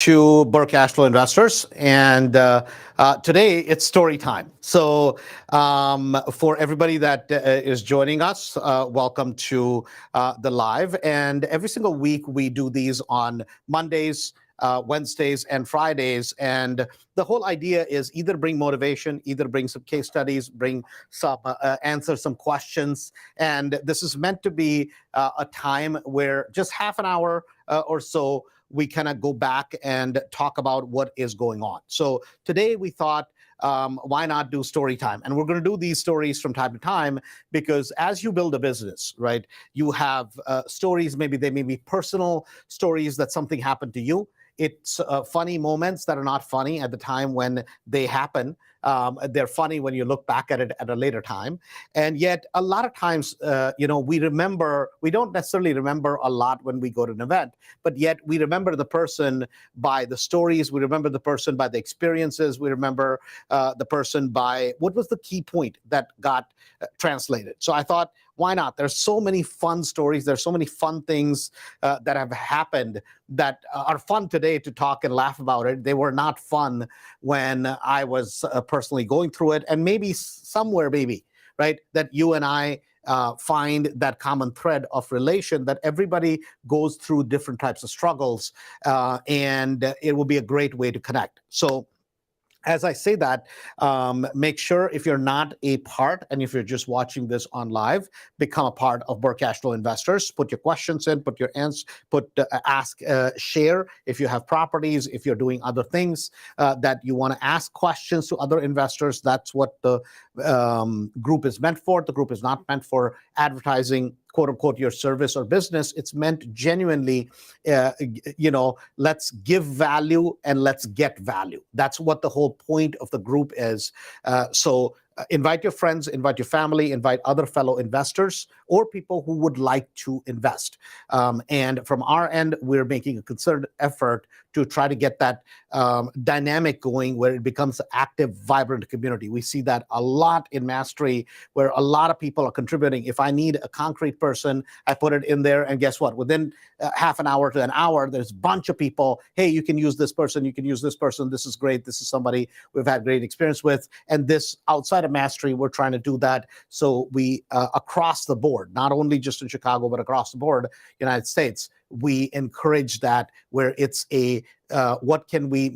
to Burke Cashflow Investors, and today it's story time. So, for everybody that is joining us, welcome to the live. And every single week we do these on Mondays, Wednesdays, and Fridays. And the whole idea is either bring motivation, either bring some case studies, bring some answer some questions. And this is meant to be a time where just half an hour or so we kind of go back and talk about what is going on. So today we thought, why not do story time? And we're going to do these stories from time to time because as you build a business, right, you have stories, maybe they may be personal stories that something happened to you. It's funny moments that are not funny at the time when they happen. They're funny when you look back at it at a later time. And yet a lot of times, we don't necessarily remember a lot when we go to an event, but yet we remember the person by the stories. We remember the person by the experiences. We remember the person by what was the key point that got translated. So I thought, why not? There's so many fun stories. There's so many fun things that have happened that are fun today to talk and laugh about it. They were not fun when I was personally going through it. And maybe somewhere, maybe, right, that you and I find that common thread of relation, that everybody goes through different types of struggles, and it will be a great way to connect. So as I say that, make sure if you're not a part and if you're just watching this on live, become a part of Burke Cashflow Investors. Put your questions in, put your answers, ask, share. If you have properties, if you're doing other things that you want to ask questions to other investors, that's what the group is meant for. The group is not meant for advertising, quote unquote, your service or business. It's meant genuinely, let's give value and let's get value. That's what the whole point of the group is. So invite your friends, invite your family, invite other fellow investors or people who would like to invest. And from our end, we're making a concerted effort to try to get that dynamic going where it becomes an active, vibrant community. We see that a lot in Mastery where a lot of people are contributing. If I need a concrete person, I put it in there and guess what? Within half an hour to an hour, there's a bunch of people. Hey, you can use this person. You can use this person. This is great. This is somebody we've had great experience with. And this outside of Mastery, we're trying to do that. So we, across the board, not only just in Chicago, but across the board, United States, we encourage that where it's a what can we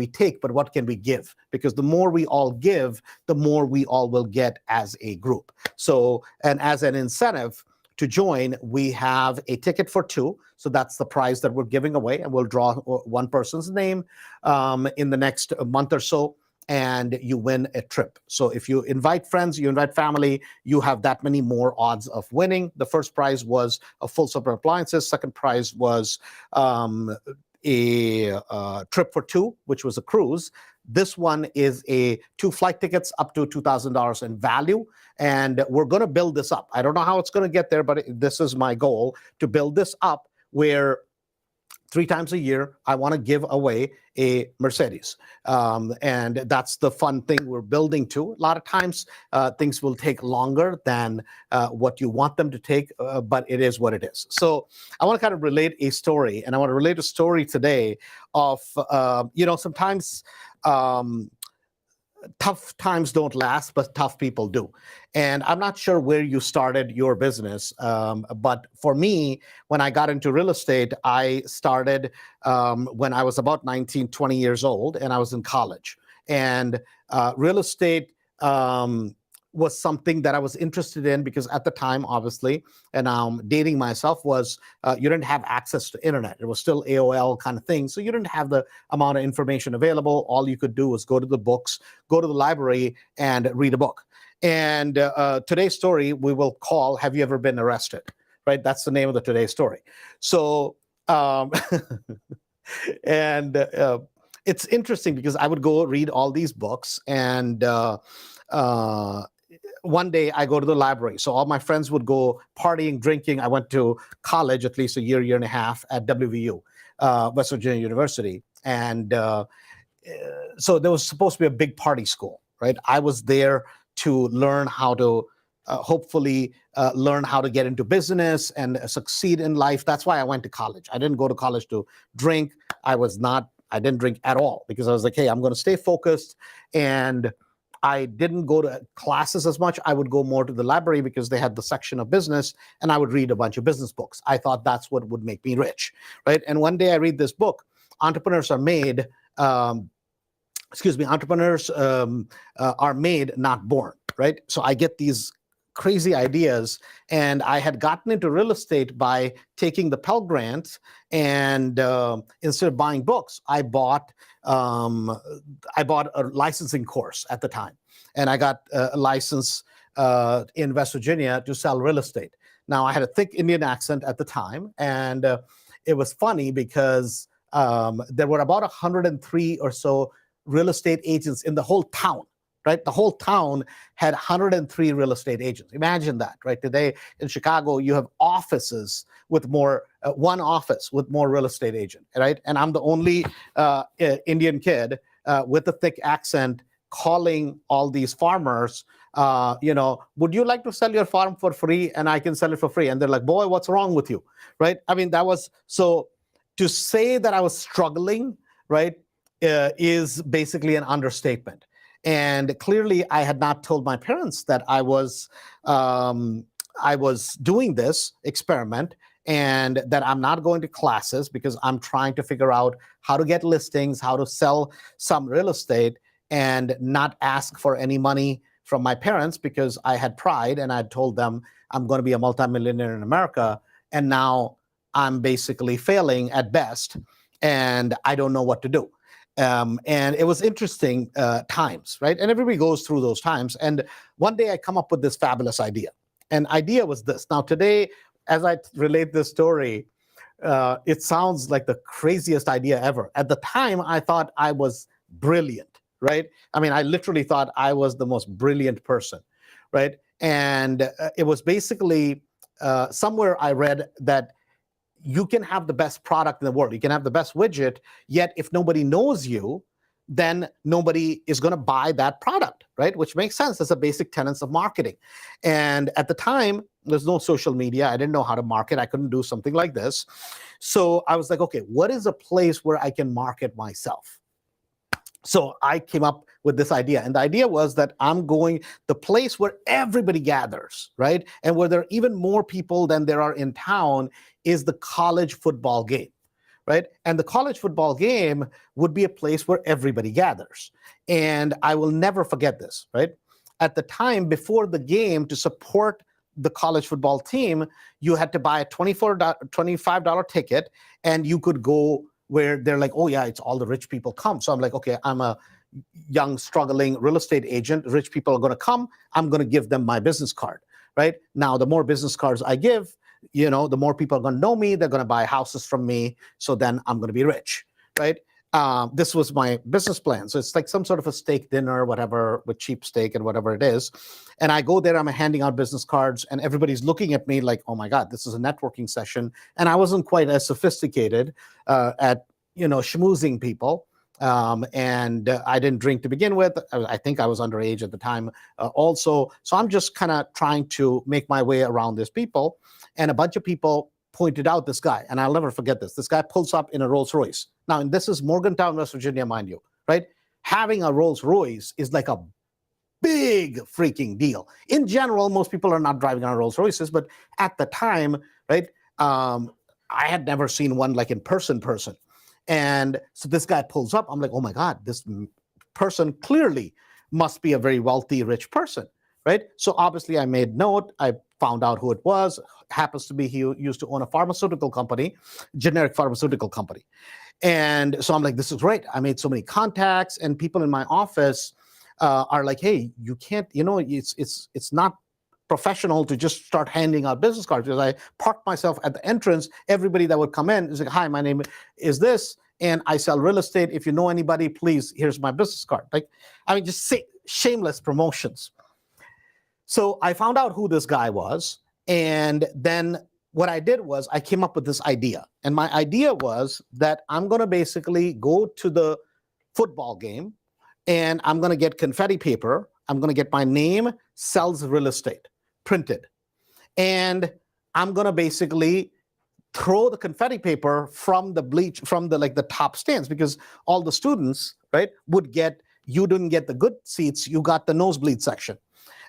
take, but what can we give? Because the more we all give, the more we all will get as a group. So, and as an incentive to join, we have a ticket for two. So that's the prize that we're giving away, and we'll draw one person's name in the next month or so, and you win a trip. So if you invite friends, you invite family, you have that many more odds of winning. The first prize was a full set of appliances. Second prize was a trip for two, which was a cruise. This one is a 2 flight tickets up to $2,000 in value. And we're going to build this up. I don't know how it's going to get there, but this is my goal, to build this up where 3 times a year, I want to give away a Mercedes. And that's the fun thing we're building to. A lot of times, things will take longer than what you want them to take, but it is what it is. So I want to kind of relate a story, and I want to relate a story today of, sometimes tough times don't last, but tough people do. And I'm not sure where you started your business, but for me, when I got into real estate, I started when I was about 19, 20 years old, and I was in college. And real estate was something that I was interested in because at the time, obviously, and I'm dating myself, was you didn't have access to internet. It was still AOL kind of thing. So you didn't have the amount of information available. All you could do was go to the books, go to the library and read a book. And today's story we will call, Have You Ever Been Arrested? Right? That's the name of the today's story. So, and it's interesting because I would go read all these books, and one day I go to the library. So all my friends would go partying, drinking. I went to college at least a year and a half at WVU, West Virginia University. And so there was supposed to be a big party school, right? I was there to learn how to hopefully learn how to get into business and succeed in life. That's why I went to college. I didn't go to college to drink. I didn't drink at all because I was like, hey, I'm going to stay focused. And I didn't go to classes as much. I would go more to the library because they had the section of business, and I would read a bunch of business books. I thought that's what would make me rich, right? And one day I read this book, Entrepreneurs Are Made, entrepreneurs are made, not born, right? So I get these crazy ideas, and I had gotten into real estate by taking the Pell Grant, and instead of buying books, I bought a licensing course at the time, and I got a license in West Virginia to sell real estate. Now I had a thick Indian accent at the time, and it was funny because there were about 103 or so real estate agents in the whole town, right? The whole town had 103 real estate agents. Imagine that, right? Today in Chicago, you have offices with more, one office with more real estate agent, right? And I'm the only Indian kid with a thick accent calling all these farmers, would you like to sell your farm for free? And I can sell it for free. And they're like, boy, what's wrong with you, right? I mean, that was, so to say that I was struggling, right, is basically an understatement. And clearly, I had not told my parents that I was doing this experiment and that I'm not going to classes because I'm trying to figure out how to get listings, how to sell some real estate, and not ask for any money from my parents because I had pride and I had told them I'm going to be a multimillionaire in America. And now I'm basically failing at best, and I don't know what to do. And it was interesting times, right? And everybody goes through those times. And one day I come up with this fabulous idea. And idea was this. Now today, as I relate this story, it sounds like the craziest idea ever. At the time, I thought I was brilliant, right? I mean, I literally thought I was the most brilliant person, right? And it was basically somewhere I read that you can have the best product in the world. You can have the best widget, yet if nobody knows you, then nobody is going to buy that product, right? Which makes sense. That's a basic tenets of marketing. And at the time, there's no social media. I didn't know how to market. I couldn't do something like this. So I was like, okay, what is a place where I can market myself? So I came up with this idea. And the idea was that I'm going the place where everybody gathers, right? And where there are even more people than there are in town is the college football game, right? And the college football game would be a place where everybody gathers. And I will never forget this, right? At the time before the game, to support the college football team, you had to buy a $25 ticket, and you could go where they're like, oh yeah, it's all the rich people come. So I'm like, okay, I'm a young, struggling real estate agent. Rich people are going to come. I'm going to give them my business card, right? Now, the more business cards I give, the more people are going to know me. They're going to buy houses from me. So then I'm going to be rich, right? This was my business plan. So it's like some sort of a steak dinner, whatever, with cheap steak and whatever it is. And I go there, I'm handing out business cards, and everybody's looking at me like, oh my God, this is a networking session. And I wasn't quite as sophisticated at, schmoozing people. And I didn't drink to begin with. I think I was underage at the time also. So I'm just kind of trying to make my way around these people. And a bunch of people pointed out this guy, and I'll never forget this. This guy pulls up in a Rolls Royce. Now, and this is Morgantown, West Virginia, mind you, right? Having a Rolls Royce is like a big freaking deal. In general, most people are not driving on Rolls Royces, but at the time, right, I had never seen one like in person. And so this guy pulls up. I'm like, oh my God, this person clearly must be a very wealthy, rich person, right? So obviously I made note. I found out who it was. Happens to be he used to own a pharmaceutical company, generic pharmaceutical company. And so I'm like, this is great. I made so many contacts, and people in my office are like, hey, you can't, it's not professional to just start handing out business cards. Because I parked myself at the entrance. Everybody that would come in is like, hi, my name is this, and I sell real estate. If you know anybody, please, here's my business card. Just say shameless promotions. So I found out who this guy was. And then what I did was I came up with this idea. And my idea was that I'm going to basically go to the football game, and I'm going to get confetti paper. I'm going to get my name, sells real estate, printed. And I'm going to basically throw the confetti paper from the bleach, from the like the top stands, because all the students, right, would get, you didn't get the good seats, you got the nosebleed section.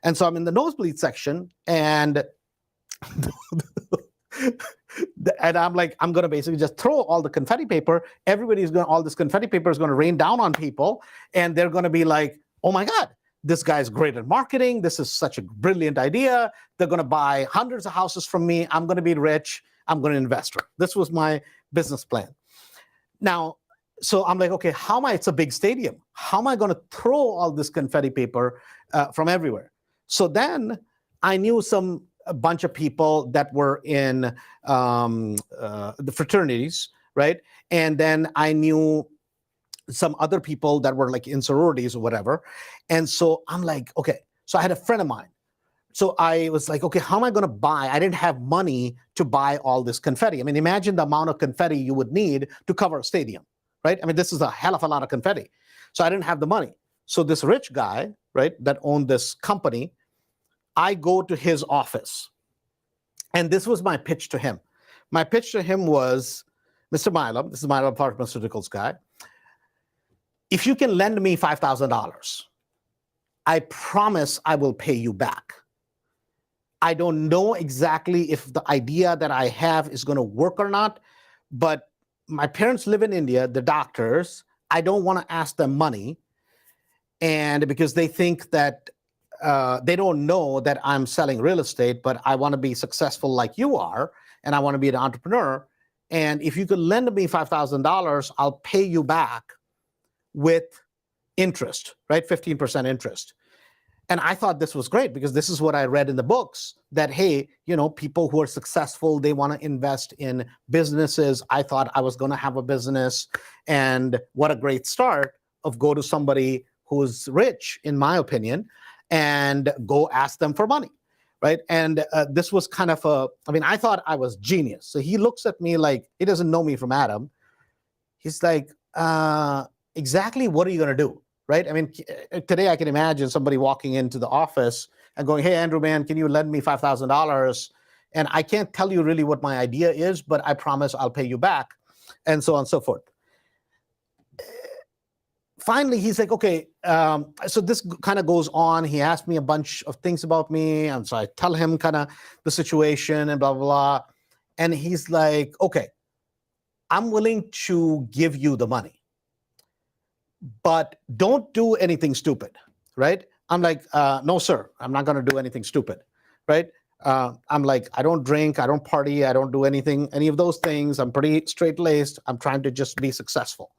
And so I'm in the nosebleed section, and and I'm like, I'm gonna basically just throw all the confetti paper. Everybody's gonna, all this confetti paper is gonna rain down on people, and they're gonna be like, oh my God, this guy's great at marketing. This is such a brilliant idea. They're gonna buy hundreds of houses from me. I'm gonna be rich. I'm gonna invest. This was my business plan. Now, so I'm like, okay, how am I? It's a big stadium. How am I gonna throw all this confetti paper from everywhere? So then I knew a bunch of people that were in the fraternities, right? And then I knew some other people that were like in sororities or whatever. And so I'm like, okay, so I had a friend of mine. So I was like, okay, how am I going to buy? I didn't have money to buy all this confetti. I mean, imagine the amount of confetti you would need to cover a stadium, right? I mean, this is a hell of a lot of confetti. So I didn't have the money. So this rich guy, right, that owned this company, I go to his office. And this was my pitch to him. My pitch to him was, Mr. Milam, this is Milam Pharmaceuticals guy, if you can lend me $5,000, I promise I will pay you back. I don't know exactly if the idea that I have is going to work or not, but my parents live in India, they're doctors. I don't want to ask them money, and because they think that they don't know that I'm selling real estate, but I want to be successful like you are, and I want to be an entrepreneur. And if you could lend me $5,000, I'll pay you back with interest, right? 15% interest. And I thought this was great because this is what I read in the books, that, hey, you know, people who are successful, they want to invest in businesses. I thought I was going to have a business, and what a great start of go to somebody who's rich, in my opinion, and go ask them for money, right? And this was kind of I thought I was genius. So he looks at me like, he doesn't know me from Adam. He's like, exactly what are you going to do? Right? I mean, today I can imagine somebody walking into the office and going, hey, Andrew, man, can you lend me $5,000? And I can't tell you really what my idea is, but I promise I'll pay you back, and so on and so forth. Finally, he's like, okay, so this kind of goes on. He asked me a bunch of things about me, and so I tell him kind of the situation and blah, blah, blah. And he's like, okay, I'm willing to give you the money, but don't do anything stupid, right? I'm like, no, sir, I'm not going to do anything stupid, right? I'm like, I don't drink, I don't party, I don't do anything, any of those things. I'm pretty straight-laced. I'm trying to just be successful,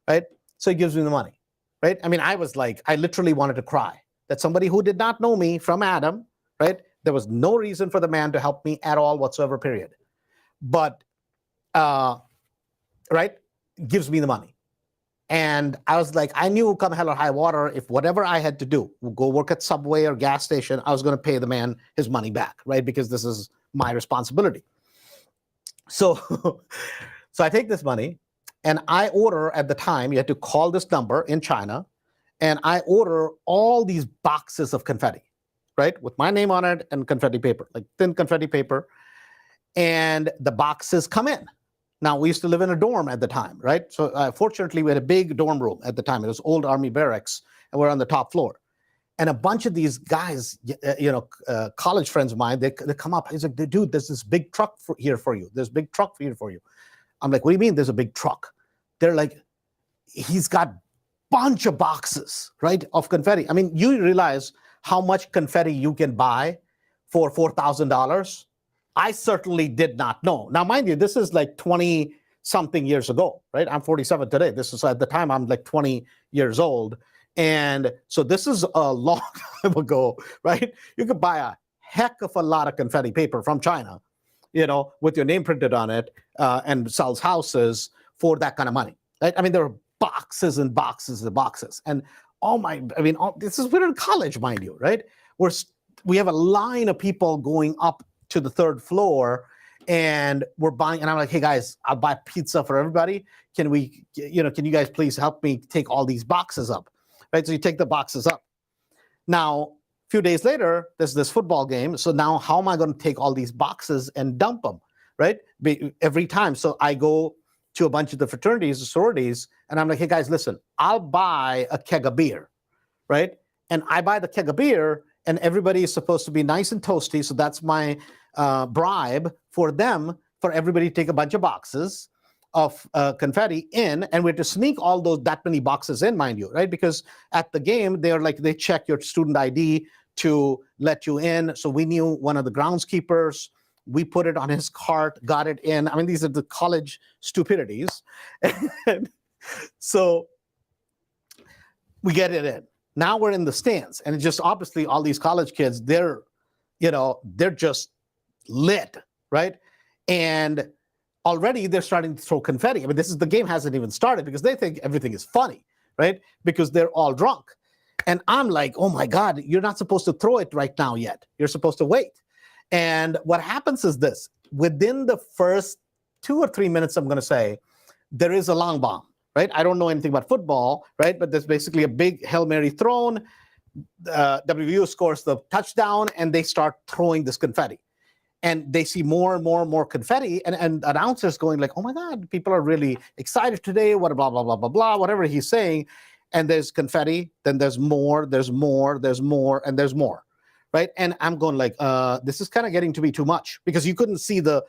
right? So he gives me the money, right? I mean, I was like, I literally wanted to cry that somebody who did not know me from Adam, right? There was no reason for the man to help me at all whatsoever, period. But, right, gives me the money. And I was like, I knew come hell or high water, if whatever I had to do, go work at Subway or gas station, I was going to pay the man his money back, right? Because this is my responsibility. So, so I take this money and I order, at the time, you had to call this number in China, and I order all these boxes of confetti, right? With my name on it and confetti paper, like thin confetti paper. And the boxes come in. Now, we used to live in a dorm at the time, right? So fortunately, we had a big dorm room at the time. It was old Army barracks, and we're on the top floor. And a bunch of these guys, college friends of mine, they come up. He's like, dude, there's this big truck here for you. There's a big truck here for you. I'm like, what do you mean there's a big truck? They're like, he's got a bunch of boxes, right, of confetti. I mean, you realize how much confetti you can buy for $4,000? I certainly did not know. Now, mind you, this is like 20-something years ago, right? I'm 47 today. This is at the time I'm like 20 years old. And so this is a long time ago, right? You could buy a heck of a lot of confetti paper from China, you know, with your name printed on it, and sells houses for that kind of money, right? I mean, there are boxes and boxes and boxes. And we're in college, mind you, right? We have a line of people going up to the third floor, and we're buying, and I'm like, hey guys, I'll buy pizza for everybody. Can you guys please help me take all these boxes up, right? So you take the boxes up. Now, a few days later, there's this football game. So now how am I going to take all these boxes and dump them? right? Every time. So I go to a bunch of the fraternities, the sororities, and I'm like, hey guys, listen, I'll buy a keg of beer, right? And I buy the keg of beer, and everybody is supposed to be nice and toasty. So that's my bribe for them, for everybody to take a bunch of boxes of confetti in, and we have to sneak all that many boxes in, mind you, right? Because at the game, they check your student ID to let you in. So we knew one of the groundskeepers. We put it on his cart, got it in. I mean, these are the college stupidities. And so we get it in. Now we're in the stands, and it's just obviously all these college kids, they're just lit, right? And already they're starting to throw confetti. I mean, the game hasn't even started because they think everything is funny, right? Because they're all drunk. And I'm like, oh my God, you're not supposed to throw it right now yet. You're supposed to wait. And what happens is this: within the first 2 or 3 minutes, I'm going to say, there is a long bomb, right? I don't know anything about football, right? But there's basically a big Hail Mary thrown. WVU scores the touchdown, and they start throwing this confetti. And they see more and more and more confetti, and announcers going like, oh my God, people are really excited today, what blah, blah, blah, blah, blah, whatever he's saying. And there's confetti, then there's more, there's more, there's more, and there's more, right? And I'm going like, this is kind of getting to be too much, because you couldn't see the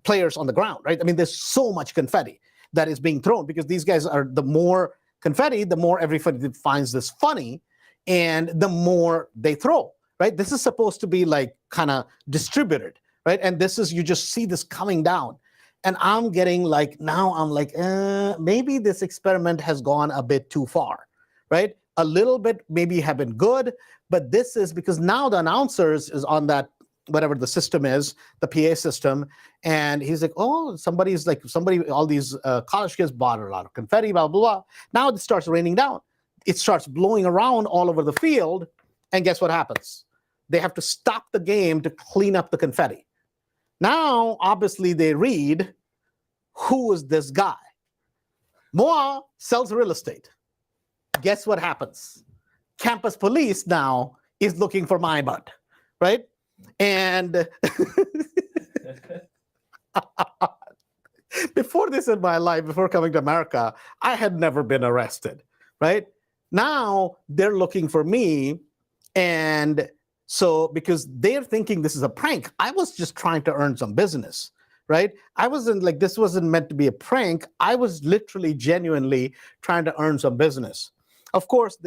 players on the ground, right? I mean, there's so much confetti that is being thrown, because these guys are, the more confetti, the more everybody finds this funny, and the more they throw, right? This is supposed to be like kind of distributed, right? And this is, you just see this coming down. And I'm getting like, now I'm like, maybe this experiment has gone a bit too far, right? A little bit maybe have been good, but this is because now the announcers is on that, whatever the system is, the PA system. And he's like, oh, all these college kids bought a lot of confetti, blah, blah, blah. Now it starts raining down. It starts blowing around all over the field. And guess what happens? They have to stop the game to clean up the confetti. Now, obviously, they read, who is this guy? Moa sells real estate. Guess what happens? Campus police now is looking for my butt, right? And before this in my life, before coming to America, I had never been arrested, right? Now they're looking for me. And so, because they're thinking this is a prank, I was just trying to earn some business, right? I wasn't like, this wasn't meant to be a prank. I was literally, genuinely trying to earn some business. Of course,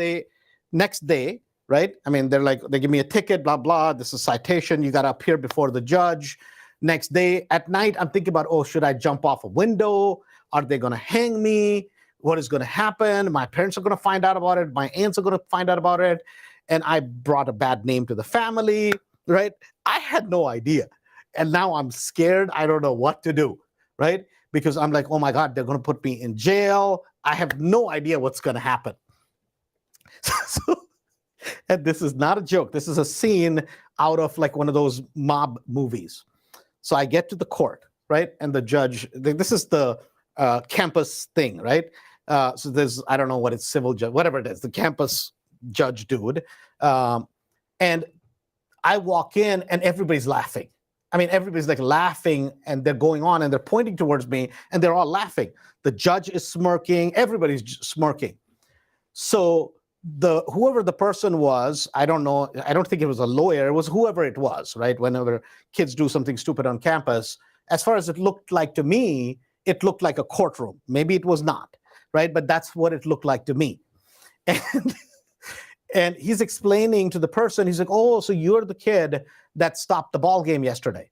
next day, right? I mean, they give me a ticket, blah, blah. This is citation. You got to appear before the judge. Next day at night, I'm thinking about, oh, should I jump off a window? Are they going to hang me? What is going to happen? My parents are going to find out about it. My aunts are going to find out about it. And I brought a bad name to the family, right? I had no idea. And now I'm scared. I don't know what to do, right? Because I'm like, oh my God, they're going to put me in jail. I have no idea what's going to happen. And this is not a joke. This is a scene out of like one of those mob movies. So I get to the court, right? And the judge, this is the campus thing, right? So there's, I don't know what it's, civil judge, whatever it is, the campus judge dude. And I walk in and everybody's laughing. I mean, everybody's like laughing, and they're going on and they're pointing towards me and they're all laughing. The judge is smirking, everybody's smirking. So whoever the person was, I don't know, I don't think it was a lawyer, it was whoever it was, right? Whenever kids do something stupid on campus, as far as it looked like to me, it looked like a courtroom. Maybe it was not, right? But that's what it looked like to me. And he's explaining to the person, he's like, oh, so you're the kid that stopped the ball game yesterday.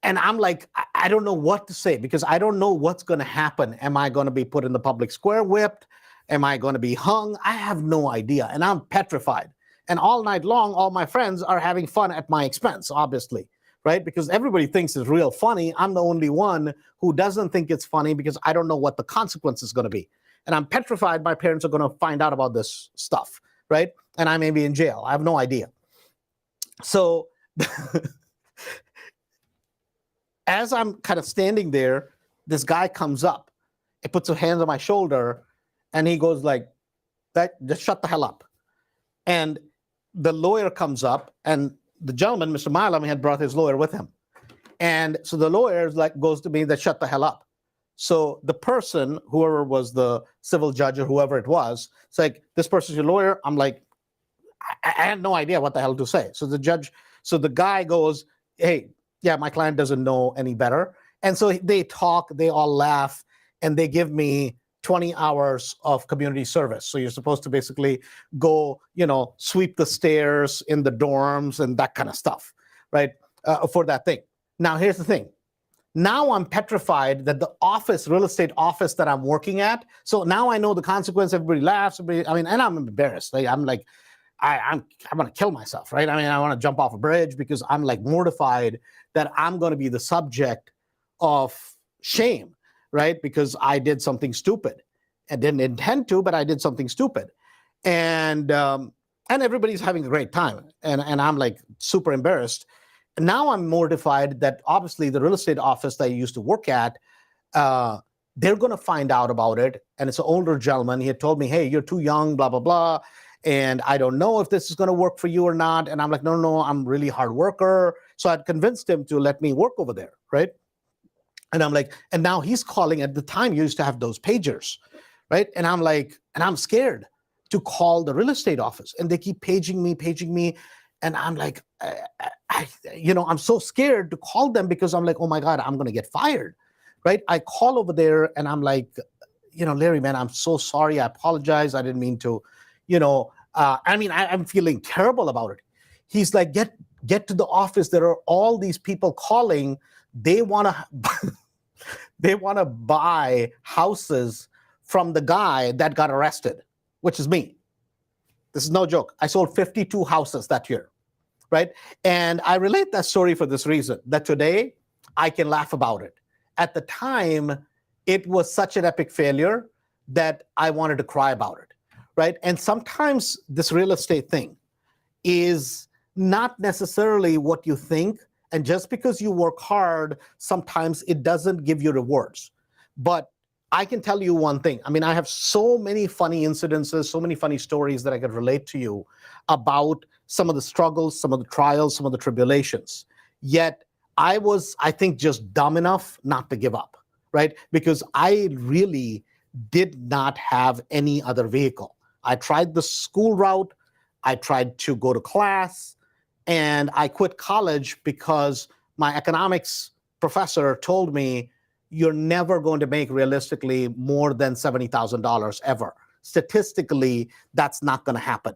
And I'm like, I don't know what to say, because I don't know what's going to happen. Am I going to be put in the public square, whipped? Am I going to be hung? I have no idea. And I'm petrified. And all night long, all my friends are having fun at my expense, obviously, right? Because everybody thinks it's real funny. I'm the only one who doesn't think it's funny, because I don't know what the consequence is going to be. And I'm petrified my parents are going to find out about this stuff, right? And I may be in jail. I have no idea. So as I'm kind of standing there, this guy comes up. He puts his hands on my shoulder, and he goes like, just shut the hell up. And the lawyer comes up, and the gentleman, Mr. Milam, had brought his lawyer with him. And so the lawyer like goes to me that shut the hell up. So the person, whoever was the civil judge or whoever it was, it's like, this person's your lawyer. I'm like, I had no idea what the hell to say. So the guy goes, hey, yeah, my client doesn't know any better. And so they talk, they all laugh, and they give me 20 hours of community service. So you're supposed to basically go, sweep the stairs in the dorms and that kind of stuff, right? For that thing. Now, here's the thing. Now I'm petrified that the real estate office that I'm working at, so now I know the consequence. Everybody laughs. And I'm embarrassed. I'm like, I'm going to kill myself, right? I want to jump off a bridge because I'm like mortified that I'm going to be the subject of shame, right? Because I did something stupid. I didn't intend to, but I did something stupid. And everybody's having a great time. And I'm like super embarrassed. Now I'm mortified that obviously the real estate office that I used to work at, they're going to find out about it. And it's an older gentleman. He had told me, hey, you're too young, blah, blah, blah. And I don't know if this is going to work for you or not. And I'm like, no, I'm really hard worker. So I'd convinced him to let me work over there, right? And I'm like, and now he's calling. At the time, you used to have those pagers, right? And I'm like, and I'm scared to call the real estate office. And they keep paging me. And I'm like, I'm so scared to call them because I'm like, oh my God, I'm going to get fired, right? I call over there and I'm like, Larry, man, I'm so sorry. I apologize. I didn't mean to, I'm feeling terrible about it. He's like, get to the office. There are all these people calling. They want to buy houses from the guy that got arrested, which is me. This is no joke. I sold 52 houses that year, right? And I relate that story for this reason, that today I can laugh about it. At the time, it was such an epic failure that I wanted to cry about it, right? And sometimes this real estate thing is not necessarily what you think. And just because you work hard, sometimes it doesn't give you rewards. But I can tell you one thing. I have so many funny incidences, so many funny stories that I could relate to you about some of the struggles, some of the trials, some of the tribulations. Yet I was, I think, just dumb enough not to give up, right? Because I really did not have any other vehicle. I tried the school route. I tried to go to class. And I quit college because my economics professor told me, you're never going to make realistically more than $70,000 ever. Statistically, that's not going to happen,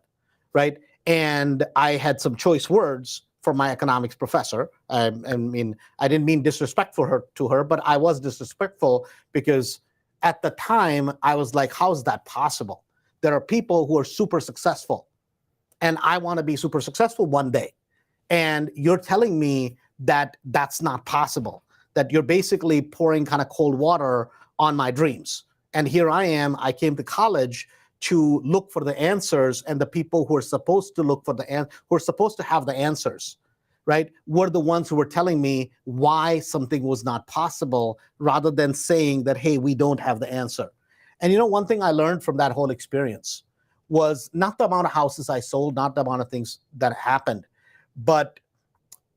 right? And I had some choice words from my economics professor. I didn't mean disrespectful to her, but I was disrespectful because at the time I was like, how is that possible? There are people who are super successful, and I want to be super successful one day. And you're telling me that that's not possible, that you're basically pouring kind of cold water on my dreams. And here I am, I came to college to look for the answers, and the people who are supposed to who are supposed to have the answers, right, were the ones who were telling me why something was not possible, rather than saying that, hey, we don't have the answer. And one thing I learned from that whole experience was not the amount of houses I sold, not the amount of things that happened, but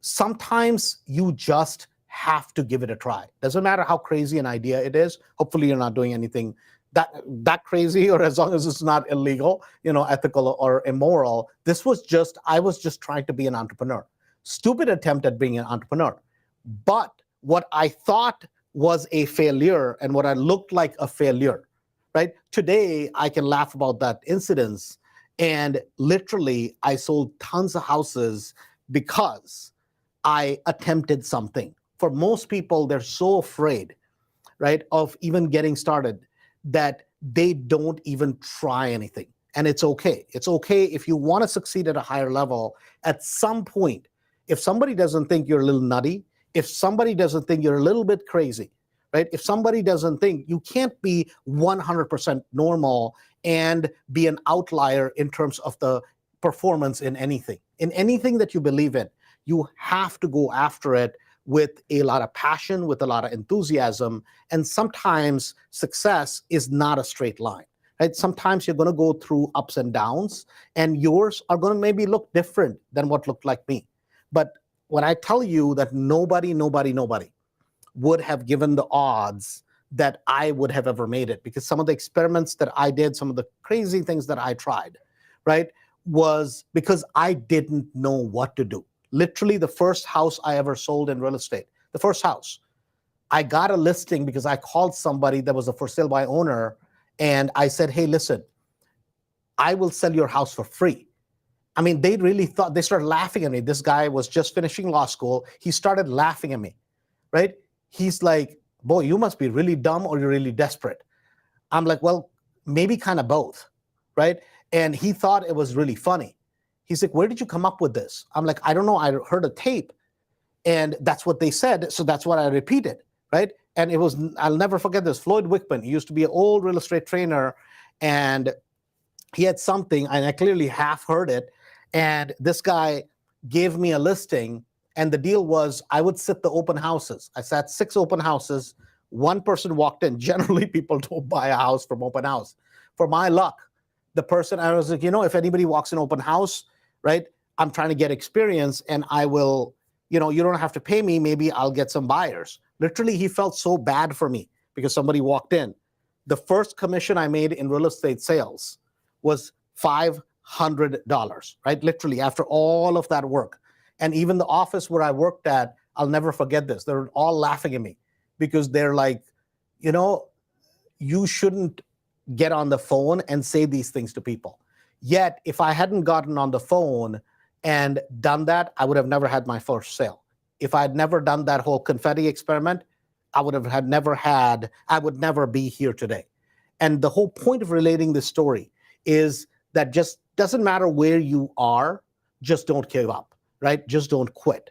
sometimes you just have to give it a try. Doesn't matter how crazy an idea it is. Hopefully you're not doing anything that crazy, or as long as it's not illegal, ethical or immoral. I was just trying to be an entrepreneur. Stupid attempt at being an entrepreneur. But what I thought was a failure and what I looked like a failure, right? Today, I can laugh about that incident. And literally, I sold tons of houses because I attempted something. For most people, they're so afraid, right, of even getting started that they don't even try anything. And it's okay. It's okay if you want to succeed at a higher level. At some point, if somebody doesn't think you're a little nutty, if somebody doesn't think you're a little bit crazy, right? If somebody doesn't think, you can't be 100% normal and be an outlier in terms of the performance in anything that you believe in. You have to go after it with a lot of passion, with a lot of enthusiasm. And sometimes success is not a straight line, right? Sometimes you're going to go through ups and downs, and yours are going to maybe look different than what looked like me. But when I tell you that nobody would have given the odds that I would have ever made it, because some of the experiments that I did, some of the crazy things that I tried, right, was because I didn't know what to do. Literally, the first house I ever sold in real estate, the first house, I got a listing because I called somebody that was a for sale by owner, and I said, hey, listen, I will sell your house for free. I mean, they really thought, they started laughing at me. This guy was just finishing law school. He started laughing at me, right? He's like, boy, you must be really dumb or you're really desperate. I'm like, well, maybe kind of both, right? And he thought it was really funny. He's like, where did you come up with this? I'm like, I don't know. I heard a tape and that's what they said. So that's what I repeated, right? And it was, I'll never forget this. Floyd Wickman, he used to be an old real estate trainer, and he had something, and I clearly half heard it. And this guy gave me a listing, and the deal was I would sit the open houses. I sat 6 open houses. One person walked in. Generally, people don't buy a house from open house. For my luck, the person, I was like, if anybody walks in open house, right, I'm trying to get experience, and I will, you don't have to pay me. Maybe I'll get some buyers. Literally, he felt so bad for me because somebody walked in. The first commission I made in real estate sales was $500, right? Literally, after all of that work. And even the office where I worked at, I'll never forget this. They're all laughing at me because they're like, you shouldn't get on the phone and say these things to people. Yet, if I hadn't gotten on the phone and done that, I would have never had my first sale. If I had never done that whole confetti experiment, I would never be here today. And the whole point of relating this story is that just doesn't matter where you are, just don't give up, right? Just don't quit.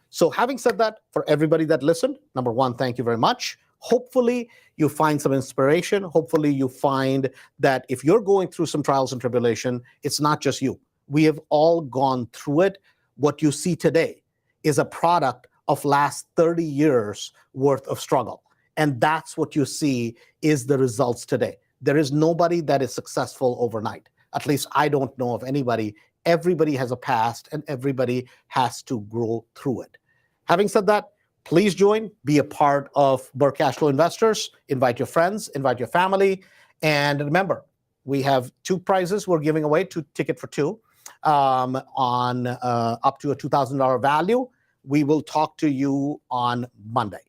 So having said that, for everybody that listened, number one, thank you very much. Hopefully you find some inspiration. Hopefully you find that if you're going through some trials and tribulation, it's not just you. We have all gone through it. What you see today is a product of last 30 years worth of struggle. And that's what you see is the results today. There is nobody that is successful overnight. At least I don't know of anybody. Everybody has a past and everybody has to grow through it. Having said that, please join, be a part of Burke Cashflow Investors. Invite your friends, invite your family. And remember, we have 2 prizes we're giving away, 2 tickets for 2 on up to a $2,000 value. We will talk to you on Monday.